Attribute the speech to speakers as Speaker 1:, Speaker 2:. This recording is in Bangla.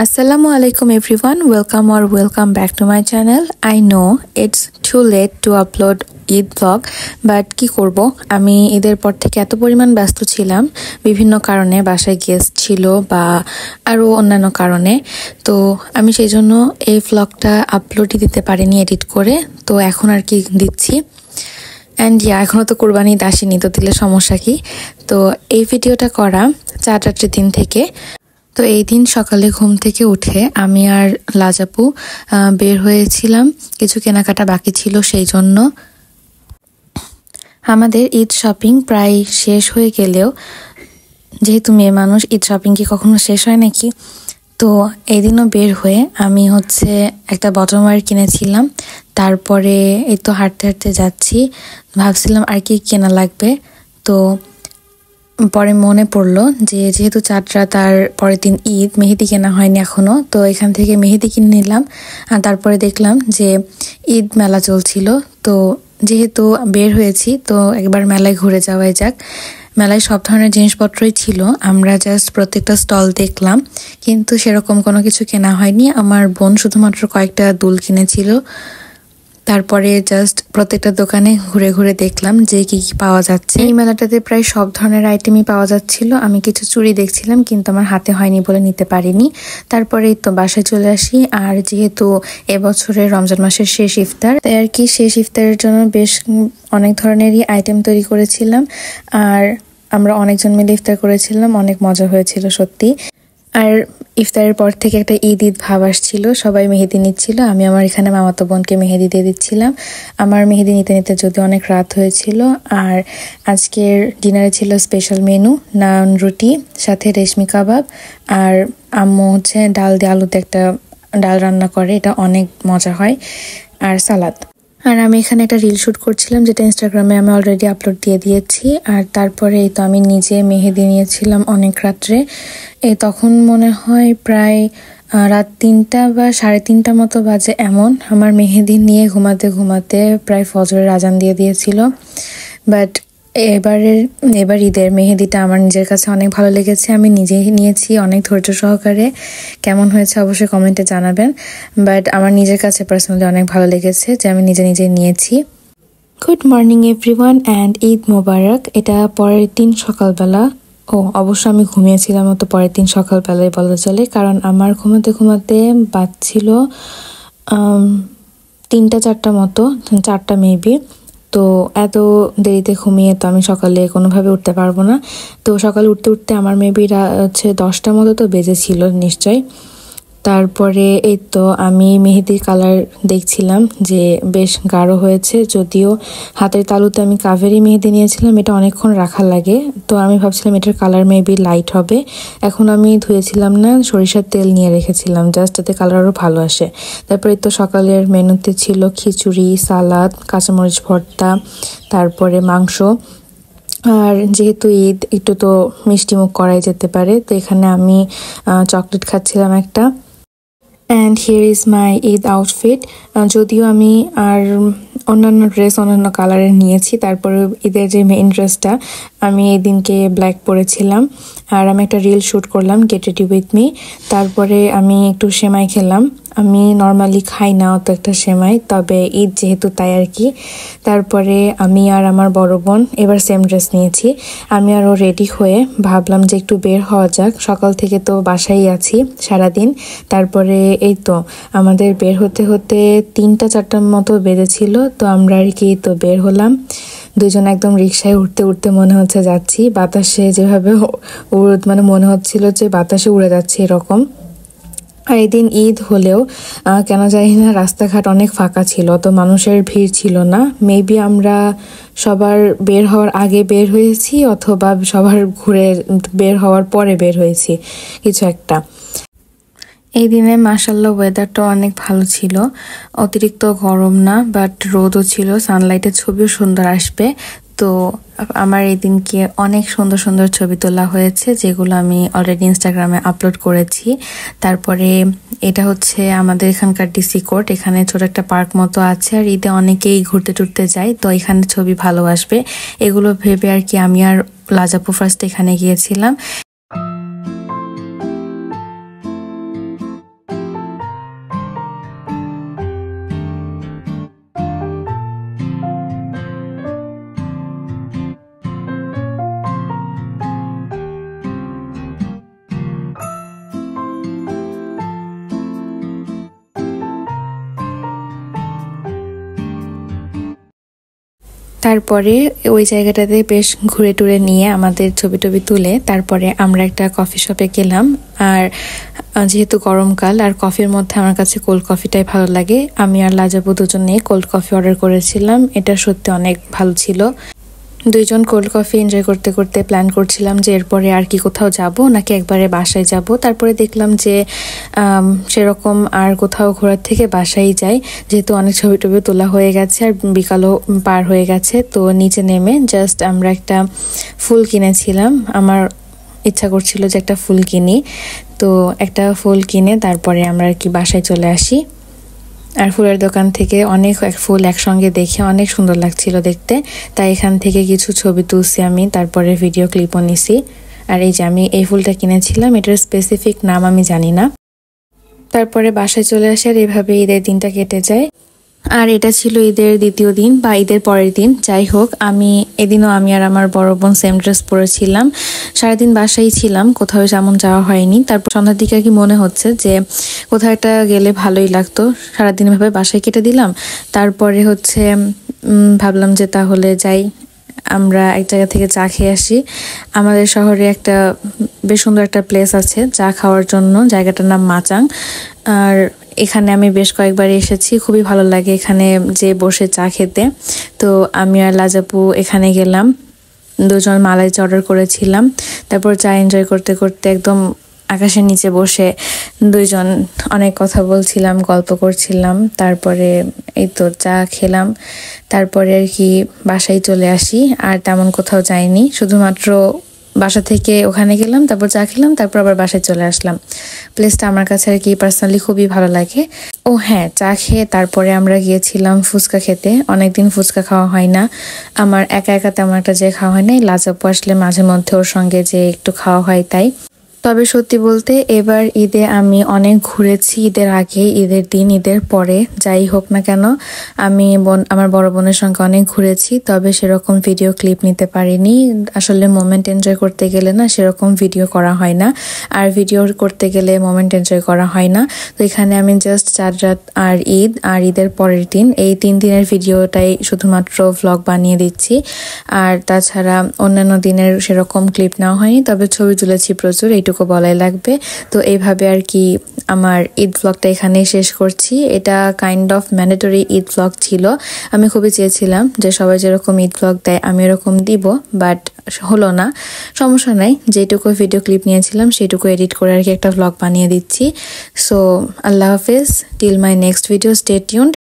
Speaker 1: Assalamu alaikum everyone, welcome back to my channel. I know it's too late to upload Eid blog, but কি করব, আমি ঈদের পর থেকে এত পরিমাণ ব্যস্ত ছিলাম বিভিন্ন কারণে, বাসায় গেস্ট ছিল বা আরও অন্যান্য কারণে, তো আমি সেই জন্য এই ব্লগটা আপলোডই দিতে পারিনি এডিট করে। তো এখন আর কি দিচ্ছি। অ্যান্ড এখনও তো কোরবানি ঈদ আসেনি, তো দিলে সমস্যা কি। তো এই ভিডিওটা করা 4 দিন থেকে। তো এই দিন সকালে ঘুম থেকে উঠে আমি আর লাজাপু বের হয়েছিলাম, কিছু কেনাকাটা বাকি ছিল সেই জন্য। আমাদের ঈদ শপিং প্রায় শেষ হয়ে গেলেও, যেহেতু মেয়ে মানুষ, ঈদ শপিং কি কখনো শেষ হয় নাকি। তো এই দিনও বের হয়ে আমি একটা বটম ওয়্যার কিনেছিলাম। তারপরে এই তো হাঁটতে হাঁটতে যাচ্ছি, ভাবছিলাম আর কি কেনা লাগবে। তো পরে মনে পড়লো যে যেহেতু চাঁদরা, তার পরের দিন ঈদ, মেহেদি কেনা হয়নি এখনো, তো এখান থেকে মেহেদি কিনে নিলাম। আর তারপরে দেখলাম যে ঈদ মেলা চলছিল, তো যেহেতু বের হয়েছি তো একবার মেলায় ঘুরে যাওয়াই যাক। মেলায় সব ধরনের জিনিসপত্রই ছিল, আমরা জাস্ট প্রত্যেকটা স্টল দেখলাম, কিন্তু সেরকম কোনো কিছু কেনা হয়নি। আমার বোন শুধুমাত্র কয়েকটা দুল কিনেছিল। তারপরে জাস্ট প্রত্যেকটা দোকানে ঘুরে ঘুরে দেখলাম যে কি কি পাওয়া যাচ্ছে। এই মেলাটাতে প্রায় সব ধরনের আইটেমই পাওয়া যাচ্ছিল। আমি কিছু চুড়ি দেখছিলাম, কিন্তু আমার হাতে হয়নি বলে নিতে পারিনি। তারপরেই তো বাসায় চলে আসি। আর যেহেতু এবছরের রমজান মাসের শেষ ইফতার, তাই আর কি শেষ ইফতারের জন্য বেশ অনেক ধরনেরই আইটেম তৈরি করেছিলাম। আর আমরা অনেকজন মিলে ইফতার করেছিলাম, অনেক মজা হয়েছিল সত্যি। আর ইফতারের পর থেকে একটা ঈদ ঈদ ভাব আসছিল, সবাই মেহেদি নিচ্ছিল। আমি আমার এখানে মামাতো বোনকে মেহেদি দিয়ে দিচ্ছিলাম। আমার মেহেদি নিতে নিতে যদি অনেক রাত হয়েছিল। আর আজকের ডিনারে ছিল স্পেশাল মেনু, নান রুটি সাথে রেশমি কাবাব, আর আম্মু ডাল দিয়ে আলুতে একটা ডাল রান্না করে, এটা অনেক মজা হয়, আর সালাদ। আর আমি এখানে একটা রিল শুট করছিলাম, যেটা ইনস্টাগ্রামে আমি অলরেডি আপলোড দিয়ে দিয়েছি। আর তারপরে এই তো আমি নিজে মেহেদি নিয়েছিলাম অনেক রাত্রে। তখন মনে হয় প্রায় রাত 3টা বা 3:30 মতো বাজে এমন। আমার মেহেদি নিয়ে ঘুমাতে ঘুমাতে প্রায় ফজরের আজান দিয়ে দিয়েছিল। বাট এবার ঈদের মেহেদিটা আমার নিজের কাছে অনেক ভালো লেগেছে। আমি নিজেই নিয়েছি অনেক ধৈর্য সহকারে। কেমন হয়েছে অবশ্যই কমেন্টে জানাবেন। বাট আমার নিজের কাছে পার্সোনালি অনেক ভালো লেগেছে যে আমি নিজে নিয়েছি। Good morning everyone and Eid Mubarak. এটা পরের দিন সকালবেলা। অবশ্য আমি ঘুমিয়েছিলাম, তো পরের দিন সকালবেলায় বলা চলে, কারণ আমার ঘুমাতে ঘুমাতে বাজছিল 3টা-4টা মতো, 4টা মেবি। তো এত দেরিতে ঘুমিয়ে তো আমি সকালে কোনোভাবে উঠতে পারবো না। তো সকালে উঠতে উঠতে আমার মেবি 10টা মতো তো বেজেছিল নিশ্চয়। তারপরে এই তো আমি মেহেদির কালার দেখছিলাম যে বেশ গাঢ় হয়েছে, যদিও হাতের তালুতে আমি কাভেরি মেহেদি নিয়েছিলাম, এটা অনেকক্ষণ রাখা লাগে। তো আমি ভাবছিলাম এটার কালার মেবি লাইট হবে। এখন আমি ধুয়েছিলাম না, সরিষার তেল নিয়ে রেখেছিলাম জাস্ট, যাতে কালার আরও ভালো আসে। তারপরে তো সকালের মেনুতে ছিল খিচুড়ি, সালাদ, কাঁচামরিচ ভর্তা, তারপরে মাংস। আর যেহেতু ঈদ, একটু তো মিষ্টিমুখ করাই যেতে পারে, তো এখানে আমি চকলেট খাচ্ছিলাম একটা। And here is my Eid outfit. যদিও আমি আর অন্যান্য ড্রেস অন্যান্য কালারের নিয়েছি, তারপরে ঈদের যে মেইন ড্রেসটা আমি এই দিনকে ব্ল্যাক পরেছিলাম। আর আমি একটা রিল শ্যুট করলাম, গেট রেডি উইথ মি। তারপরে আমি একটু সেমাই খেলাম। আমি নর্মালি খাই না অত একটা সেমাই, তবে ঈদ যেহেতু তাই আর কি। তারপরে আমি আর আমার বড় বোন এবার সেম ড্রেস নিয়েছি। আমি আরও রেডি হয়ে ভাবলাম যে একটু বের হওয়া যাক, সকাল থেকে তো বাসায় আছি সারাদিন। তারপরে এই তো আমাদের বের হতে হতে 3টা-4টার মতো বেজেছিল। তো আমরা আর কি তো বের হলাম দুজন, একদম রিক্সায় উঠতে উঠতে মনে হচ্ছে যাচ্ছি, বাতাসে যেভাবে মানে মনে হচ্ছিল যে বাতাসে উড়ে যাচ্ছে এরকম। আর এই দিন ঈদ হলেও কেন জানি না রাস্তাঘাট অনেক ফাঁকা ছিল, তো মানুষের ভিড় ছিল না। মেবি আমরা সবার বের হওয়ার আগে বের হয়েছি, অথবা সবার ঘুরে বের হওয়ার পরে বের হয়েছি, কিছু একটা। এই দিনে মাশাআল্লাহ ওয়েদারটা অনেক ভালো ছিল, অতিরিক্ত গরম না, বাট রোদও ছিল, সানলাইটের ছবিও সুন্দর আসবে। তো আমার এই দিনকে অনেক সুন্দর সুন্দর ছবি তোলা হয়েছে, যেগুলো আমি অলরেডি ইনস্টাগ্রামে আপলোড করেছি। তারপরে এটা আমাদের এখানকার ডিসি কোর্ট, এখানে ছোট একটা পার্ক মতো আছে, আর ঈদে অনেকেই ঘুরতে টুরতে যায়, তো এখানে ছবি ভালো আসবে এগুলো ভেবে আর কি আমি আর লাজাপু ফার্স্ট এখানে গিয়েছিলাম। তারপরে ওই জায়গাটাতে বেশ ঘুরে টুরে নিয়ে আমাদের ছবি টবি তুলে তারপরে আমরা একটা কফি শপে গেলাম। আর যেহেতু গরমকাল আর কফির মধ্যে আমার কাছে কোল্ড কফিটাই ভালো লাগে, আমি আর লাজাবু দুজনে কোল্ড কফি অর্ডার করেছিলাম। এটা সত্যি অনেক ভালো ছিল। দুইজন কোল্ড কফি এনজয় করতে করতে প্ল্যান করছিলাম যে এরপরে আর কি কোথাও যাব নাকি একবারে বাসায় যাব। তারপরে দেখলাম যে সেরকম আর কোথাও ঘোরার থেকে বাসায় যাই, যেহেতু অনেক ছবি টবি তোলা হয়ে গেছে আর বিকালও পার হয়ে গেছে। তো নিচে নেমে জাস্ট আমরা একটা ফুল কিনেছিলাম, আমার ইচ্ছা করছিল যে একটা ফুল কিনি, তো একটা ফুল কিনে তারপরে আমরা আর কি বাসায় চলে আসি। আর ফুলের দোকান থেকে অনেক ফুল একসঙ্গে দেখে অনেক সুন্দর লাগছিল দেখতে, তাই এখান থেকে কিছু ছবি তুলছি আমি, তারপরে ভিডিও ক্লিপও নিছি। আর এই যে আমি এই ফুলটা কিনেছিলাম, এটার স্পেসিফিক নাম আমি জানি না। তারপরে বাসায় চলে আসে আর এইভাবে ঈদের দিনটা কেটে যায়। আর এটা ছিল ঈদের দ্বিতীয় দিন বা ঈদের পরের দিন, যাই হোক এদিনও আমি আর আমার বড় বোন সেম ড্রেস পরেছিলাম। সারাদিন বাসায় ছিলাম, কোথাও যেমন যাওয়া হয়নি। তারপর সন্ধ্যার দিকে কি মনে হচ্ছে যে কোথাও একটা গেলে ভালোই লাগতো, সারাদিন ভাবে বাসায় কেটে দিলাম। তারপরে ভাবলাম যে তাহলে যাই, আমরা এক জায়গা থেকে চা খেয়ে আসি। আমাদের শহরে একটা বেশ সুন্দর একটা প্লেস আছে চা খাওয়ার জন্য, জায়গাটার নাম মাচাং। আর এখানে আমি বেশ কয়েকবার এসেছি, খুবই ভালো লাগে এখানে যে বসে চা খেতে। তো আমি আর লাজাপু এখানে গেলাম, দুজন মালাই চা অর্ডার করেছিলাম। তারপর চা এনজয় করতে করতে একদম আকাশের নিচে বসে দুইজন অনেক কথা বলছিলাম, গল্প করছিলাম। তারপরে এই তো চা খেলাম, তারপরে আর কি বাসায় চলে আসি। আর তেমন কোথাও যাইনি, শুধুমাত্র বাসা থেকে ওখানে গেলাম, তারপর চা খেলাম, তারপর আবার বাসায় চলে আসলাম। প্লেসটা আমার কাছে আর কি পার্সোনালি খুবই ভালো লাগে। ও হ্যাঁ, চা খেয়ে তারপরে আমরা গিয়েছিলাম ফুচকা খেতে। অনেকদিন ফুচকা খাওয়া হয় না, আমার একা একা তেমন একটা যে খাওয়া হয় না, লাজাপু আসলে মাঝে মধ্যে ওর সঙ্গে যে একটু খাওয়া হয় তাই। তবে সত্যি বলতে এবার ঈদে আমি অনেক ঘুরেছি, ঈদের আগে, ঈদের দিন, ঈদের পরে, যাই হোক না কেন আমি আমার বড় বোনের সঙ্গে অনেক ঘুরেছি। তবে সেরকম ভিডিও ক্লিপ নিতে পারিনি, আসলে মোমেন্ট এনজয় করতে গেলে না সেরকম ভিডিও করা হয় না, আর ভিডিও করতে গেলে মোমেন্ট এনজয় করা হয় না। তো এখানে আমি জাস্ট 4 রাত আর ঈদ আর ঈদের পরের দিন, এই 3 দিনের ভিডিওটাই শুধুমাত্র ভ্লগ বানিয়ে দিচ্ছি। আর তাছাড়া অন্যান্য দিনের সেরকম ক্লিপ নেওয়া হয়নি, তবে ছবি তুলেছি প্রচুর, এইটুকু বলাই লাগবে। তো এইভাবে আর কি আমার ঈদ ভ্লগটা এখানেই শেষ করছি। এটা kind of mandatory Eid vlog ছিল। আমি খুবই চেয়েছিলাম যে সবাই যেরকম ঈদ ভ্লগ দেয় আমি এরকম দিব, বাট হলো না। সমস্যা নাই, যেটুকু ভিডিও ক্লিপ নিয়েছিলাম সেটুকু এডিট করে আর কি একটা ভ্লগ বানিয়ে দিচ্ছি। সো আল্লাহ হাফেজ, till my next video, stay tuned.